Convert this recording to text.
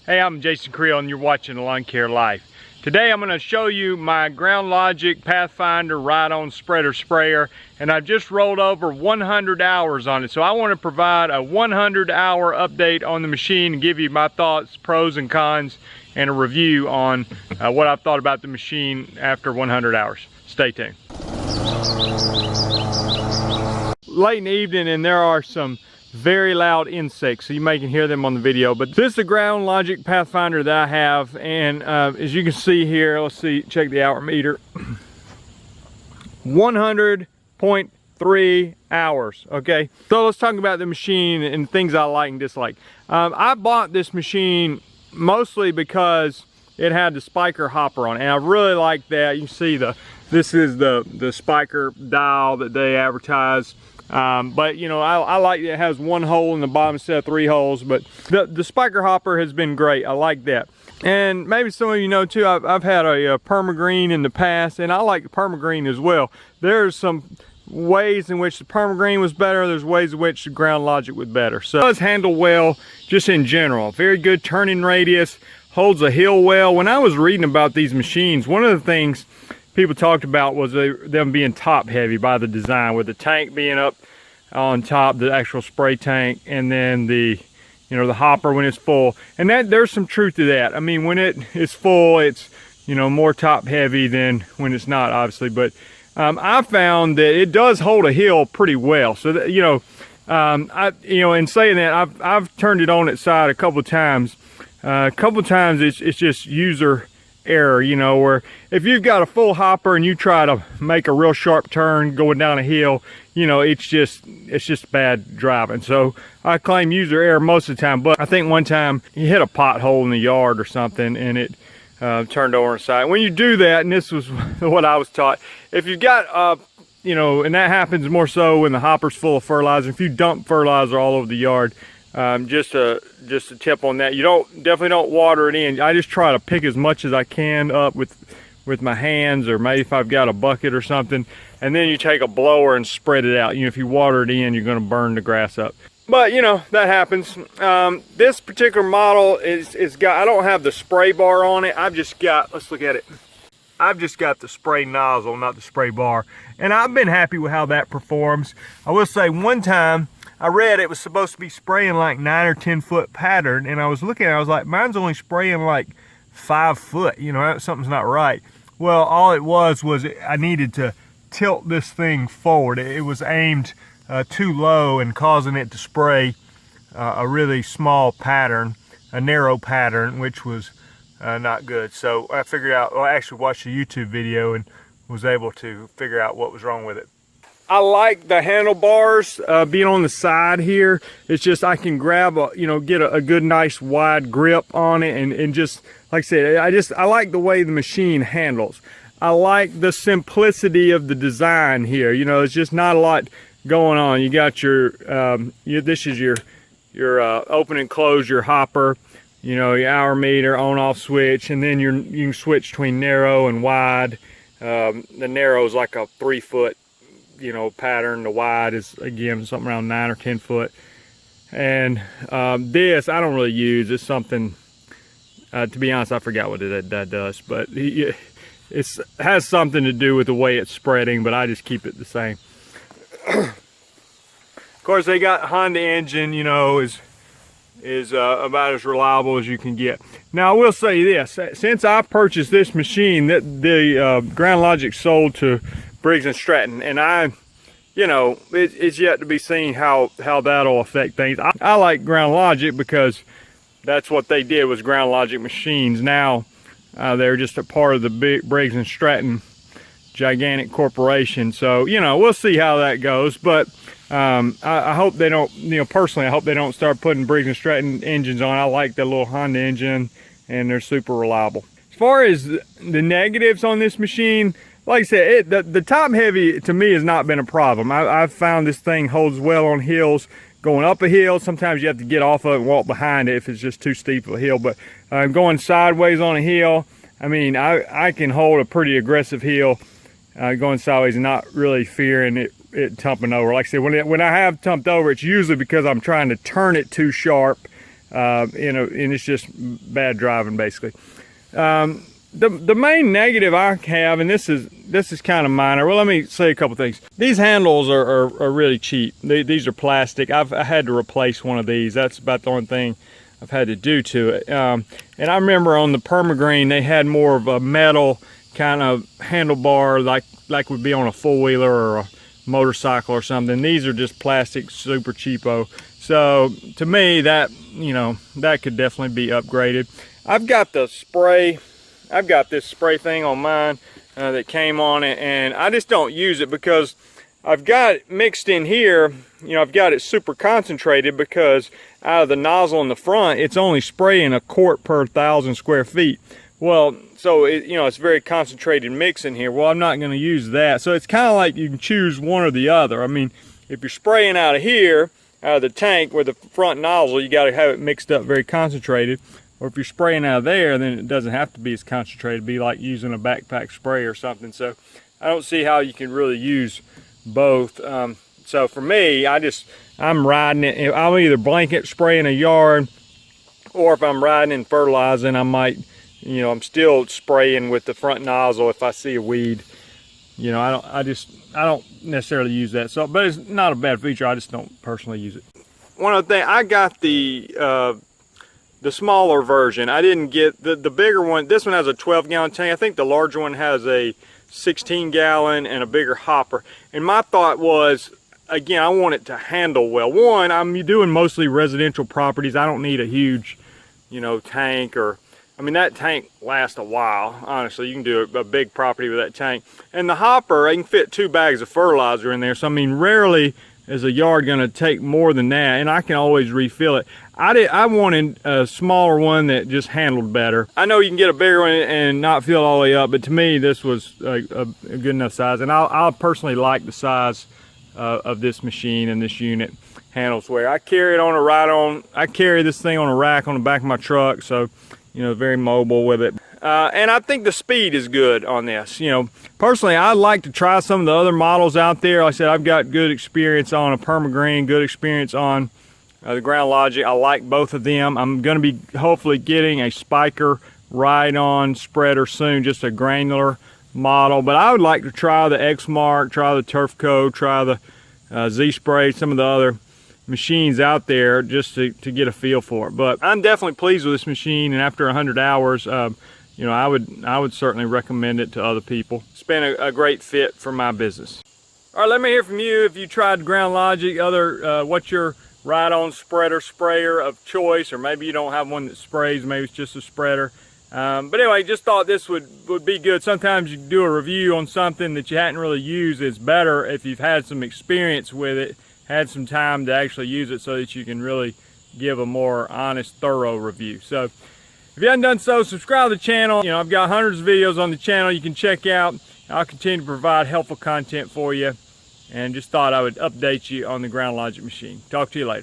Hey, I'm Jason Creel and you're watching Lawn Care Life. Today I'm going to show you my Ground Logic Pathfinder ride-on spreader sprayer, and I've just rolled over 100 hours on it. So I want to provide a 100-hour update on the machine and give you my thoughts, pros and cons, and a review on what I've thought about the machine after 100 hours. Stay tuned. Late in the evening, and there are some very loud insects, so you may can hear them on the video, but this is the Ground Logic Pathfinder that I have, and as you can see here, let's see, check the hour meter, 100.3 hours. Okay, so let's talk about the machine and things I like and dislike. I bought this machine mostly because it had the spiker hopper on it, and I really like that. You can see this is the spiker dial that they advertise. But you know, I like it has one hole in the bottom instead of 3 holes, but the spiker hopper has been great. I like that. And maybe some of you know too, I've had a permagreen in the past, and I like the permagreen as well. There's some ways in which the permagreen was better, there's ways in which the Ground Logic was better. So it does handle well just in general. Very good turning radius, holds a hill well. When I was reading about these machines, one of the things people talked about was them being top heavy by the design, with the tank being up on top, the actual spray tank, and then the hopper when it's full. And that there's some truth to that. I mean, when it is full, it's more top heavy than when it's not, obviously. But I found that it does hold a hill pretty well. So that, in saying that, I've turned it on its side a couple of times. It's just user error, where if you've got a full hopper and you try to make a real sharp turn going down a hill, it's just bad driving. So I claim user error most of the time, but I think one time you hit a pothole in the yard or something and it turned over on its side. When you do that, and this was what I was taught, if you've got and that happens more so when the hopper's full of fertilizer, if you dump fertilizer all over the yard, just a tip on that, definitely don't water it in. I just try to pick as much as I can up with my hands, or maybe if I've got a bucket or something, and then you take a blower and spread it out. If you water it in, you're going to burn the grass up. But that happens. This particular model is got, I don't have the spray bar on it. I've just got, let's look at it. I've just got the spray nozzle, not the spray bar, and I've been happy with how that performs. I will say, one time I read it was supposed to be spraying like 9 or 10 foot pattern, and I was looking at it, I was like, mine's only spraying like 5 foot, something's not right. Well, all it was I needed to tilt this thing forward. It was aimed too low and causing it to spray a really small pattern, a narrow pattern, which was not good. So I figured out, well, I actually watched a YouTube video and was able to figure out what was wrong with it. I like the handlebars being on the side here. It's just I can grab get a good nice wide grip on it, and just like I said, I like the way the machine handles. I like the simplicity of the design here. It's just not a lot going on. You got your this is your open and close your hopper, your hour meter, on off switch, and then you can switch between narrow and wide. The narrow is like a 3 foot pattern. The wide is again something around 9 or 10 foot. And this I don't really use. It's something, to be honest, I forgot what that does, but it has something to do with the way it's spreading, but I just keep it the same. Of course, they got Honda engine, is about as reliable as you can get. Now, I will say this: since I purchased this machine, that the Ground Logic sold to Briggs & Stratton, and it's yet to be seen how that'll affect things. I like Ground Logic because that's what they did, was Ground Logic machines. Now they're just a part of the Briggs & Stratton gigantic corporation. So we'll see how that goes. But I hope they don't. Personally, I hope they don't start putting Briggs & Stratton engines on. I like the little Honda engine, and they're super reliable. As far as the negatives on this machine, like I said, the top heavy to me has not been a problem. I've found this thing holds well on hills. Going up a hill, sometimes you have to get off of it and walk behind it if it's just too steep of a hill. But going sideways on a hill, I mean, I can hold a pretty aggressive hill going sideways and not really fearing it tumping over. Like I said, when I have tumped over, it's usually because I'm trying to turn it too sharp and it's just bad driving basically. The main negative I have, and this is kind of minor. Well, let me say a couple things. These handles are really cheap. These are plastic. I had to replace one of these. That's about the only thing I've had to do to it. And I remember on the Permagreen, they had more of a metal kind of handlebar, like would be on a four-wheeler or a motorcycle or something. These are just plastic, super cheapo. So to me, that that could definitely be upgraded. I've got this spray thing on mine that came on it, and I just don't use it because I've got it mixed in here. I've got it super concentrated because out of the nozzle in the front, it's only spraying a quart per 1,000 square feet. Well, so it's very concentrated mix in here. Well, I'm not going to use that. So it's kind of like you can choose one or the other. I mean, if you're spraying out of here, out of the tank with the front nozzle, you got to have it mixed up very concentrated. Or if you're spraying out of there, then it doesn't have to be as concentrated. It'd be like using a backpack spray or something. So I don't see how you can really use both. So for me, I'm riding it. I'll either blanket spray in a yard, or if I'm riding and fertilizing, I might, I'm still spraying with the front nozzle if I see a weed. I don't necessarily use that. So, but it's not a bad feature. I just don't personally use it. One other thing, I got the smaller version. I didn't get the bigger one. This one has a 12-gallon tank. I think the larger one has a 16-gallon and a bigger hopper. And my thought was, again, I want it to handle well. One, I'm doing mostly residential properties. I don't need a huge, tank, or, I mean, that tank lasts a while. Honestly, you can do a big property with that tank. And the hopper, I can fit 2 bags of fertilizer in there. So, I mean, rarely is a yard going to take more than that, and I can always refill it. I wanted a smaller one that just handled better. I know you can get a bigger one and not fill it all the way up, but to me, this was a good enough size. And I personally like the size of this machine and this unit. Handles well. I carry it on a ride-on. I carry this thing on a rack on the back of my truck, so very mobile with it. And I think the speed is good on this. Personally, I'd like to try some of the other models out there. Like I said, I've got good experience on a Permagreen, good experience on the Ground Logic. I like both of them. I'm going to be hopefully getting a spiker ride-on spreader soon, just a granular model. But I would like to try the X-Mark, try the Turf Co, try the Z-Spray, some of the other machines out there, just to get a feel for it. But I'm definitely pleased with this machine, and after 100 hours, I would certainly recommend it to other people. It's been a great fit for my business. All right, let me hear from you if you tried Ground Logic. What's your ride-on spreader sprayer of choice, or maybe you don't have one that sprays, maybe it's just a spreader. But anyway, just thought this would be good. Sometimes you do a review on something that you hadn't really used. It's better if you've had some experience with it, had some time to actually use it, so that you can really give a more honest, thorough review. So if you haven't done so, subscribe to the channel. I've got hundreds of videos on the channel you can check out. I'll continue to provide helpful content for you, and just thought I would update you on the Ground Logic machine. Talk to you later.